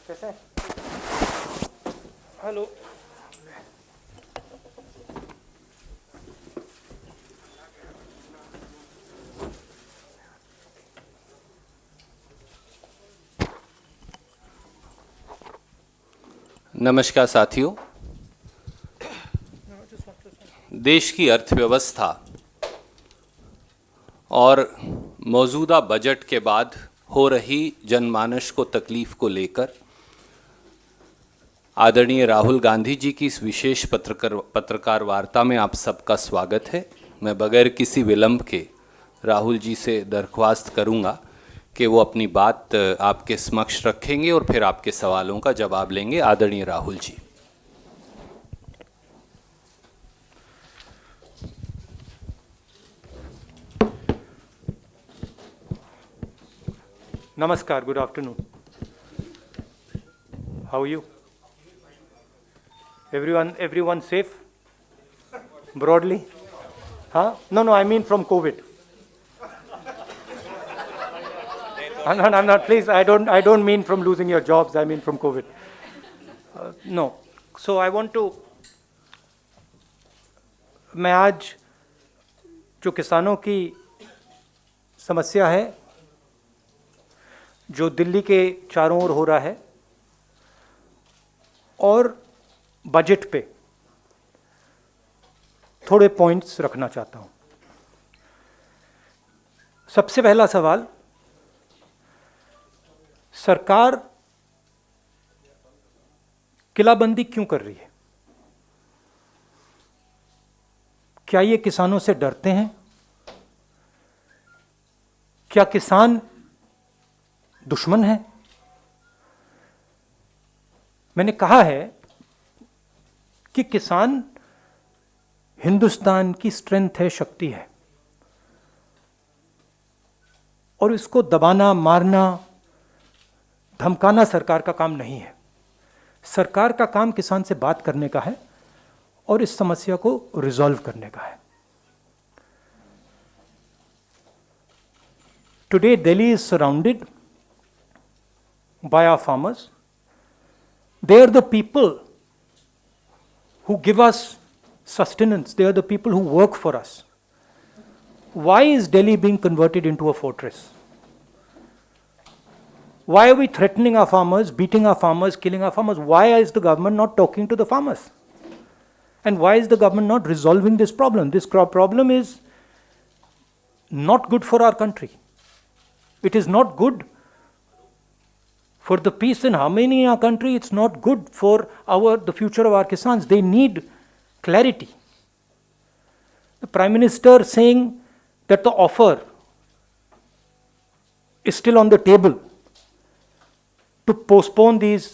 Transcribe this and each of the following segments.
कैसे? हेलो। नमस्कार साथियों। देश की अर्थव्यवस्था और मौजूदा बजट के बाद हो रही जनमानस को तकलीफ को लेकर आदरणीय राहुल गांधी जी की इस विशेष पत्रकार वार्ता में आप सबका स्वागत है। मैं बगैर किसी विलंब के राहुल जी से दरख्वास्त करूंगा कि वो अपनी बात आपके समक्ष रखेंगे और फिर आपके सवालों का जवाब लेंगे। आदरणीय Rahul ji. Namaskar, good afternoon. How are you? Everyone safe? Broadly? Huh? No, I mean from COVID. I'm not, please, I don't mean from losing your jobs, I mean from COVID. No. So I want to, मैं आज जो किसानों की समस्या है जो दिल्ली के चारों ओर हो रहा है और बजट पे थोड़े पॉइंट्स रखना चाहता हूं। सबसे पहला सवाल, सरकार किलाबंदी क्यों कर रही है? क्या ये किसानों से डरते हैं? क्या किसान दुश्मन है? मैंने कहा है कि किसान हिंदुस्तान की स्ट्रेंथ है, शक्ति है, और इसको दबाना, मारना, धमकाना सरकार का काम नहीं है। सरकार का काम किसान से बात करने का है और इस समस्या को रिजॉल्व करने का है। Today Delhi is surrounded by our farmers. They are the people who give us sustenance. They are the people who work for us. Why is Delhi being converted into a fortress? Why are we threatening our farmers, beating our farmers, killing our farmers? Why is the government not talking to the farmers? And why is the government not resolving this problem? This problem is not good for our country. It is not good for the peace and harmony in our country. It's not good for the future of our Kisans. They need clarity. The Prime Minister saying that the offer is still on the table to postpone these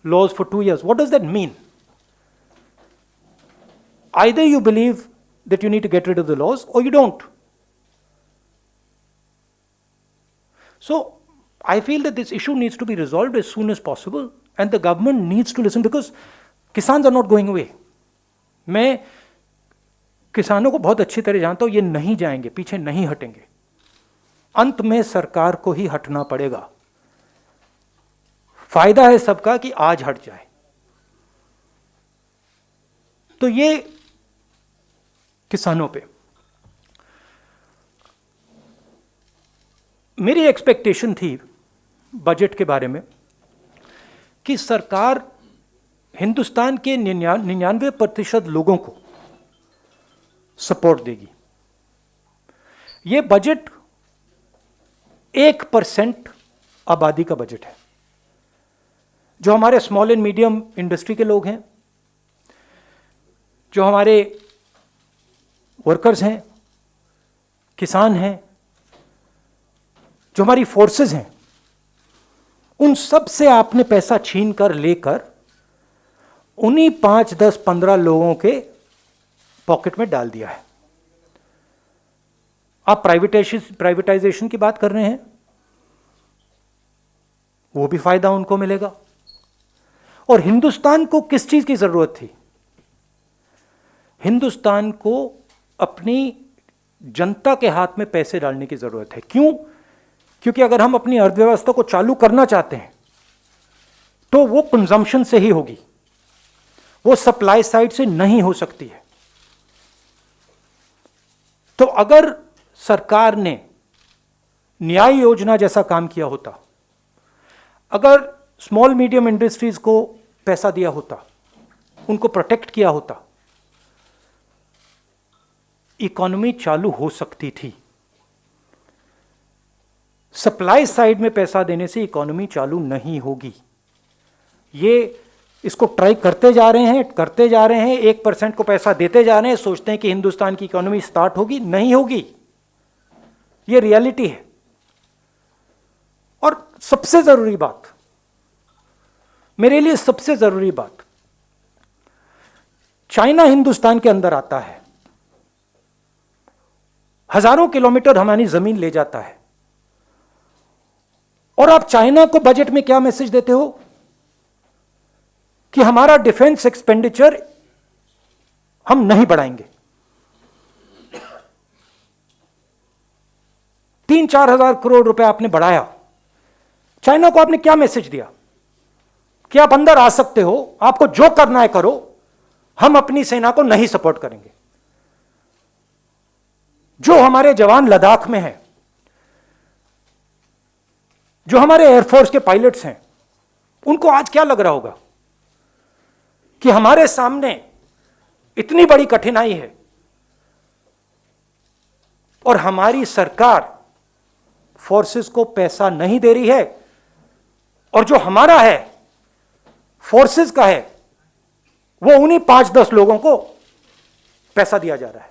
laws for 2 years. What does that mean? Either you believe that you need to get rid of the laws or you don't. So, I feel that this issue needs to be resolved as soon as possible and the government needs to listen because Kisans are not going away. मैं किसानों को बहुत अच्छी तरह जानता हूँ, ये नहीं जाएंगे, पीछे नहीं हटेंगे। अंत में सरकार को ही हटना पड़ेगा। फायदा है सबका कि आज हट जाए। तो ये किसानों पे मेरी एक्सपेक्टेशन थी बजट के बारे में कि सरकार हिंदुस्तान के 99% लोगों को सपोर्ट देगी। ये बजट 1% आबादी का बजट है। जो हमारे स्मॉल एंड मीडियम इंडस्ट्री के लोग हैं, जो हमारे वर्कर्स हैं, किसान हैं, जो हमारी फोर्सेस हैं, उन सब से आपने पैसा छीन कर लेकर उन्हीं 5, 10, 15 लोगों के पॉकेट में डाल दिया है। आप प्राइवेटाइजेशन की बात कर रहे हैं, वो भी फायदा उनको मिलेगा। और हिंदुस्तान को किस चीज की जरूरत थी? हिंदुस्तान को अपनी जनता के हाथ में पैसे डालने की जरूरत है। क्यों? क्योंकि अगर हम अपनी अर्थव्यवस्था को चालू करना चाहते हैं तो वो कंजम्पशन से ही होगी, वो सप्लाई साइड से नहीं हो सकती है। तो अगर सरकार ने न्याय योजना जैसा काम किया होता, अगर स्मॉल मीडियम इंडस्ट्रीज को पैसा दिया होता, उनको प्रोटेक्ट किया होता, इकोनॉमी चालू हो सकती थी। सप्लाई साइड में पैसा देने से इकोनॉमी चालू नहीं होगी। ये इसको ट्राई करते जा रहे हैं, 1% को पैसा देते जा रहे हैं, सोचते हैं कि हिंदुस्तान की इकोनॉमी स्टार्ट होगी, नहीं होगी। ये रियलिटी है। और सबसे जरूरी बात, मेरे लिए सबसे जरूरी बात, चाइना हिंदुस्तान के अंदर आता है, हजारों किलोमीटर हमारी जमीन ले जाता है, और आप चाइना को बजट में क्या मैसेज देते हो कि हमारा डिफेंस एक्सपेंडिचर हम नहीं बढ़ाएंगे। 3-4 हजार करोड़ रुपए आपने बढ़ाया, चाइना को आपने क्या मैसेज दिया कि आप अंदर आ सकते हो, आपको जो करना है करो, हम अपनी सेना को नहीं सपोर्ट करेंगे। जो हमारे जवान लद्दाख में हैं, जो हमारे एयरफोर्स के पायलट्स हैं, उनको आज क्या लग रहा होगा कि हमारे सामने इतनी बड़ी कठिनाई है और हमारी सरकार फोर्सेस को पैसा नहीं दे रही है, और जो हमारा है फोर्सेस का है वो उन्हीं 5-10 लोगों को पैसा दिया जा रहा है।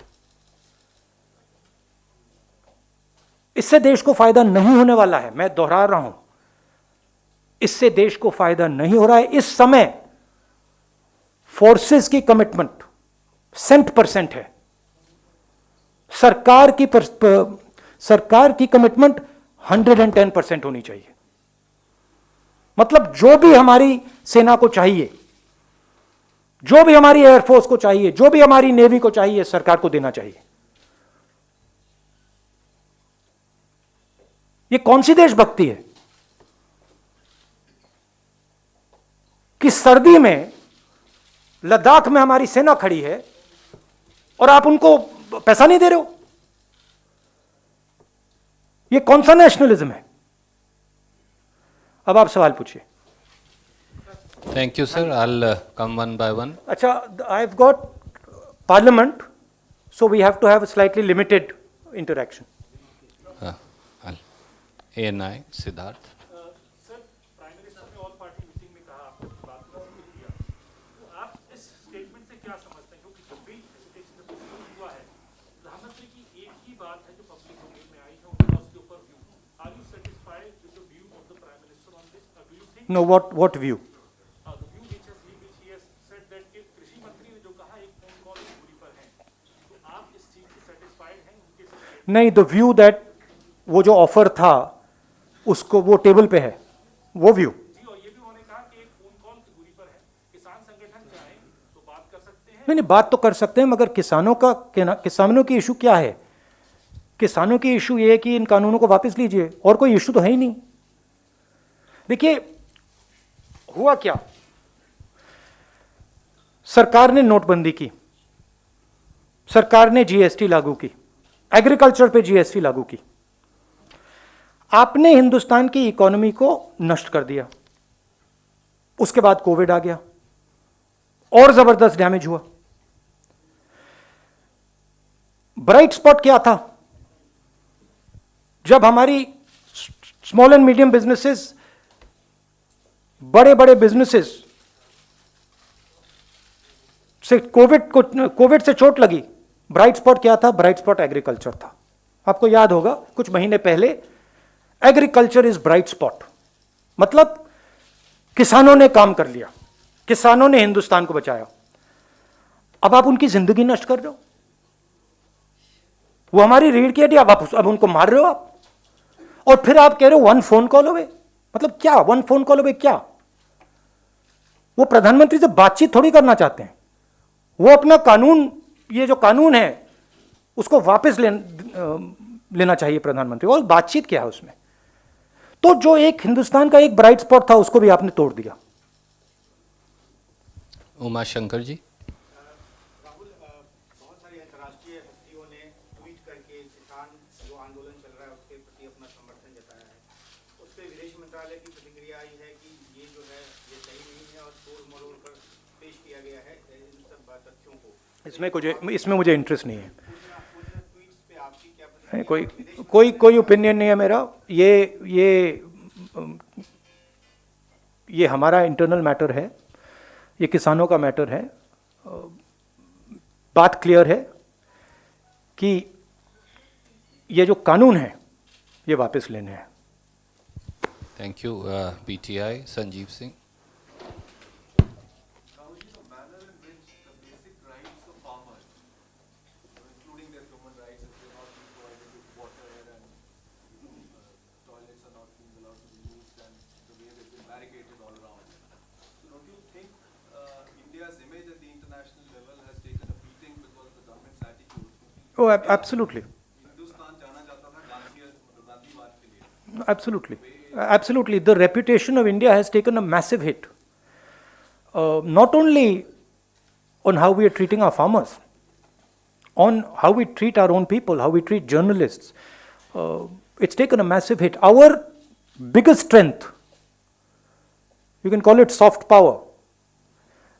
इससे देश को फायदा नहीं होने वाला है। मैं दोहरा रहा हूं, इससे देश को फायदा नहीं हो रहा है। इस समय फोर्सेस की कमिटमेंट 100% है, सरकार की कमिटमेंट 110% होनी चाहिए। मतलब जो भी हमारी सेना को चाहिए, जो भी हमारी एयरफोर्स को चाहिए, जो भी हमारी नेवी को चाहिए, सरकार को देना चाहिए। ये कौन सी देशभक्ति है कि सर्दी में लद्दाख में हमारी सेना खड़ी है और आप उनको पैसा नहीं दे रहे हो? ये कौन सा नेशनलिज्म है? अब आप सवाल पूछिए। Thank you, sir. I'll come one by one. अच्छा, I've got parliament, so we have to have a slightly limited interaction. I'll. ANI, Siddharth. Sir, prime minister ने ऑल पार्टी मीटिंग में कहा, आपने बात को जिक्र किया, तो आप इस स्टेटमेंट से क्या समझते हैं? क्योंकि जब भी एजुकेशन में कुछ हुआ है, प्रधानमंत्री की एक ही बात है जो पब्लिक डोमेन में आई है, उनका उसके ऊपर view. Are you satisfied with the view of the prime minister on this? Do you think No, what view? The view which he has said that कि कृषि मंत्री ने जो कहा एक फोन कॉल की दूरी पर है, तो आप इस चीज से सेटिस्फाइड हैं उनके से? नहीं, द व्यू दैट वो जो ऑफर था उसको वो टेबल पे है, वो व्यू। जी, और ये भी उन्होंने कहा कि एक फोन कॉल की दूरी पर है, किसान संगठन चाहें तो बात कर सकते हैं। नहीं, बात तो कर सकते हैं, मगर किसानों की इशू क्या है? किसानों की इशू ये है कि इन कानूनों को वापस लीजिए, और कोई इशू तो है ही नहीं। देखिए हुआ क्या, सरकार ने नोटबंदी की, सरकार ने जीएसटी लागू की, एग्रीकल्चर पे जीएसटी लागू की, आपने हिंदुस्तान की इकोनॉमी को नष्ट कर दिया। उसके बाद कोविड आ गया और जबरदस्त डैमेज हुआ। ब्राइट स्पॉट क्या था? जब हमारी स्मॉल एंड मीडियम बिजनेसेस, बड़े बड़े बिजनेसेस से कोविड से चोट लगी, ब्राइट स्पॉट क्या था? ब्राइट स्पॉट एग्रीकल्चर था। आपको याद होगा कुछ महीने पहले, एग्रीकल्चर इज ब्राइट स्पॉट, मतलब किसानों ने काम कर लिया, किसानों ने हिंदुस्तान को बचाया। अब आप उनकी जिंदगी नष्ट कर रहे हो, वो हमारी रीढ़ की हड्डी, अब उनको मार रहे हो आप, और फिर आप कह रहे हो 1 फोन कॉल अवे। मतलब क्या 1 फोन कॉल अवे? क्या वो प्रधानमंत्री से बातचीत थोड़ी करना चाहते हैं? वो अपना कानून, ये जो कानून है उसको वापस लेना चाहिए प्रधानमंत्री, और बातचीत क्या है उसमें? तो जो एक हिंदुस्तान का एक ब्राइट स्पॉट था उसको भी आपने तोड़ दिया। उमा शंकर जी। राहुल, बहुत सारी अंतर्राष्ट्रीय हस्तियों ने ट्वीट करके किसान जो आंदोलन चल रहा है उसके प्रति अपना समर्थन जताया है। उस पर विदेश मंत्रालय की प्रतिक्रिया आई है कि ये जो है ये सही नहीं है और तोड़ मरोड़ कर पेश किया गया है इन सब तथ्यों को। इसमें मुझे इंटरेस्ट नहीं है। उन ट्वीट्स पे आपकी क्या नहीं, प्रतिक्रिया? कोई ओपिनियन नहीं है मेरा। ये हमारा इंटरनल मैटर है, ये किसानों का मैटर है। बात क्लियर है कि ये जो कानून है ये वापस लेने हैं। Thank you. PTI Sanjeev Singh. Now, the manner in which the basic rights of farmers, including their human rights, if they're not being provided with water and toilets are not being allowed to be used, and the way they've been barricaded all around. So, don't you think India's image at the international level has taken a beating because of the government's attitude? Oh, absolutely. Hindustan जाना जाता था गांधीवाद के लिए. Absolutely. The reputation of India has taken a massive hit. Not only on how we are treating our farmers, on how we treat our own people, how we treat journalists. It's taken a massive hit. Our biggest strength, you can call it soft power,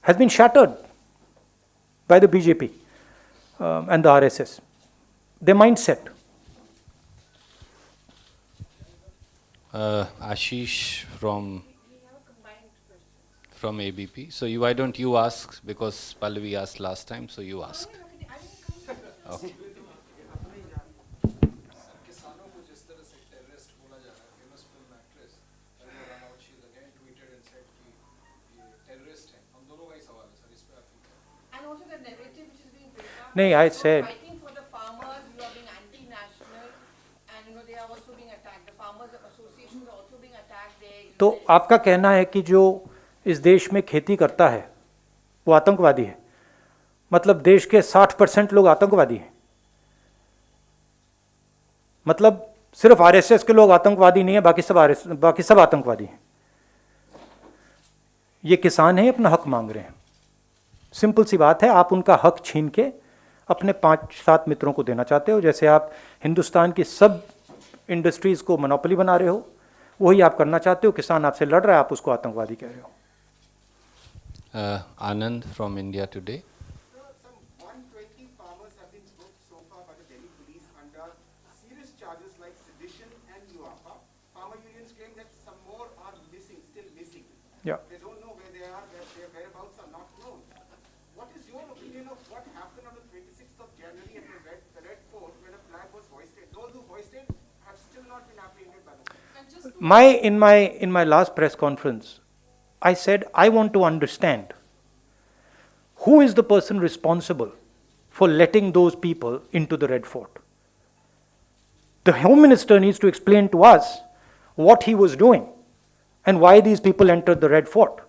has been shattered by the BJP and the RSS. Their mindset. Ashish from ABP. So why don't you ask, because Pallavi asked last time, so you ask. Okay. किसानों को जिस तरह से terrorist बोला जा रहा है, famous film actress Kangana Ranaut, she again tweeted and said कि ये टेररिस्ट हैं. हम दोनों का ही सवाल है सर, इस पे आप क्या कहें? And also the narrative which is being built up. नहीं, I said- Fighting for the farmers, you are being anti-national, and they are also being attacked. The farmers associations are also being attacked. तो आपका कहना है कि जो इस देश में खेती करता है वो आतंकवादी है, मतलब देश के 60% लोग आतंकवादी हैं, मतलब सिर्फ आरएसएस के लोग आतंकवादी नहीं है, बाकी सब आतंकवादी हैं। ये किसान हैं, अपना हक मांग रहे हैं। सिंपल सी बात है, आप उनका हक छीन के अपने 5-7 मित्रों को देना चाहते हो। जैसे आप हिंदुस्तान की सब इंडस्ट्रीज को मोनोपोली बना रहे हो, वही आप करना चाहते हो। किसान आपसे लड़ रहा है, आप उसको आतंकवादी कह रहे हो। Anand from India Today. Some 120 farmers have been booked so far by the Delhi police under serious charges like sedition and UAPA. Farmer unions claim that some more are still missing. Yeah. They don't know where they are, their whereabouts are not known. What is your opinion of what happened on the 26th of January at the Red Fort when a flag was hoisted? Those who hoisted have still not been apprehended by the police. In my last press conference, I said I want to understand who is the person responsible for letting those people into the Red Fort. The Home Minister needs to explain to us what he was doing and why these people entered the Red Fort.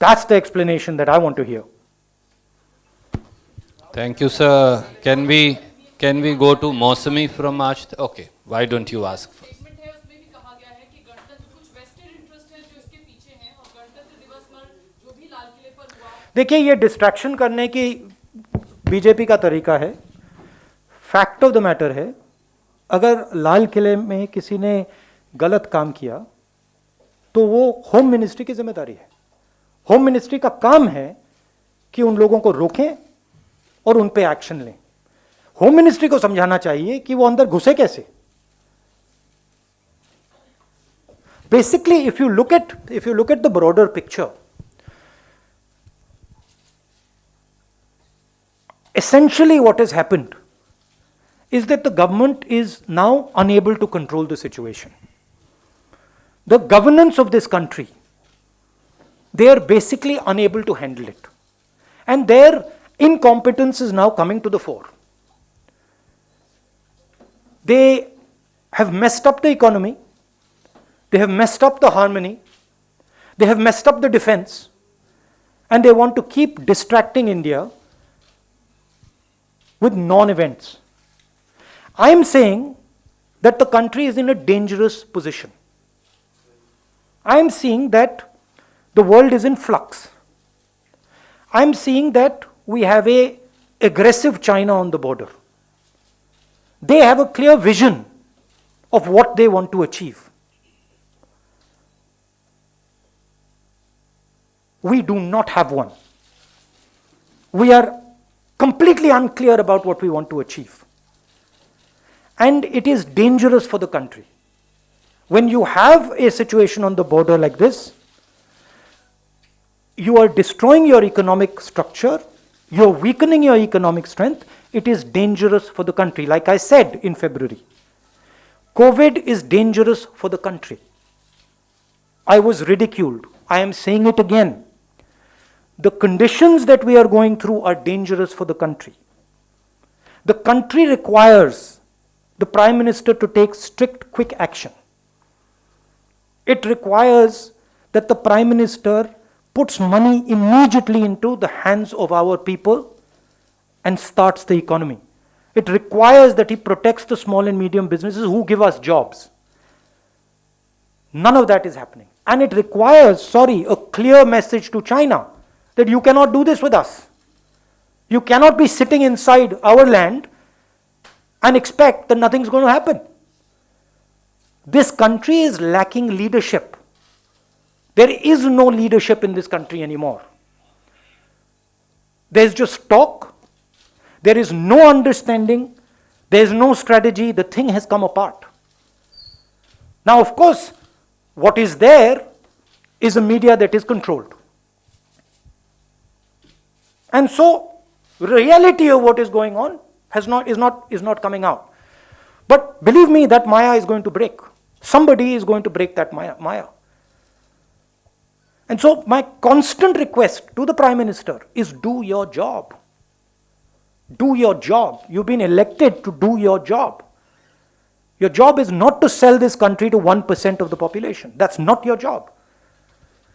That's the explanation that I want to hear. Thank you, sir. Can we go to Mausami from March? Okay, why don't you ask first? Statement है उसमें भी कहा गया है कि गणतंत्र कुछ vested interest है जो इसके पीछे हैं और गणतंत्र दिवस पर जो भी लाल किले पर हुआ। देखिए, ये डिस्ट्रैक्शन करने की बीजेपी का तरीका है। फैक्ट ऑफ द मैटर है, अगर लाल किले में किसी ने गलत काम किया तो वो होम मिनिस्ट्री की जिम्मेदारी है। होम मिनिस्ट्री का काम है कि उन लोगों को रोकें और उन पे एक्शन लें। होम मिनिस्ट्री को समझाना चाहिए कि वो अंदर घुसे कैसे। Basically if you look at the broader picture, essentially what has happened is that the government is now unable to control the situation. The governance of this country, they are basically unable to handle it. And their incompetence is now coming to the fore. They have messed up the economy, they have messed up the harmony, they have messed up the defense, and they want to keep distracting India with non-events. I am saying that the country is in a dangerous position. I am seeing that The world is in flux. I'm seeing that we have a aggressive China on the border. They have a clear vision of what they want to achieve. We do not have one. We are completely unclear about what we want to achieve. And it is dangerous for the country. When you have a situation on the border like this, you are destroying your economic structure, you're weakening your economic strength, it is dangerous for the country. Like I said in February, COVID is dangerous for the country. I was ridiculed. I am saying it again. The conditions that we are going through are dangerous for the country. The country requires the Prime Minister to take strict, quick action. It requires that the Prime Minister puts money immediately into the hands of our people and starts the economy. It requires that he protects the small and medium businesses who give us jobs. None of that is happening. And it requires, a clear message to China that you cannot do this with us. You cannot be sitting inside our land and expect that nothing's going to happen. This country is lacking leadership. There is no leadership in this country anymore. There's just talk. There is no understanding. There is no strategy. The thing has come apart. Now, of course, what is there is a media that is controlled. And so, reality of what is going on is not coming out. But believe me, that Maya is going to break. Somebody is going to break that Maya. And so my constant request to the Prime Minister is do your job. Do your job. You've been elected to do your job. Your job is not to sell this country to 1% of the population. That's not your job.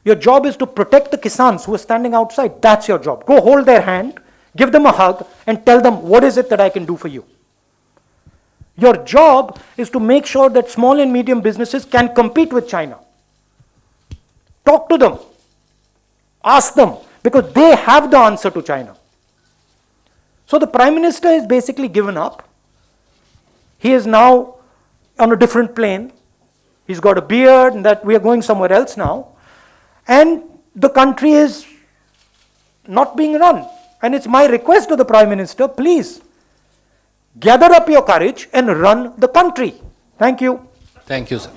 Your job is to protect the Kisans who are standing outside. That's your job. Go hold their hand, give them a hug, and tell them, what is it that I can do for you? Your job is to make sure that small and medium businesses can compete with China. Talk to them. Ask them, because they have the answer to China. So the Prime Minister is basically given up. He is now on a different plane. He's got a beard, and that we are going somewhere else now. And the country is not being run. And it's my request to the Prime Minister, please, gather up your courage and run the country. Thank you. Thank you, sir.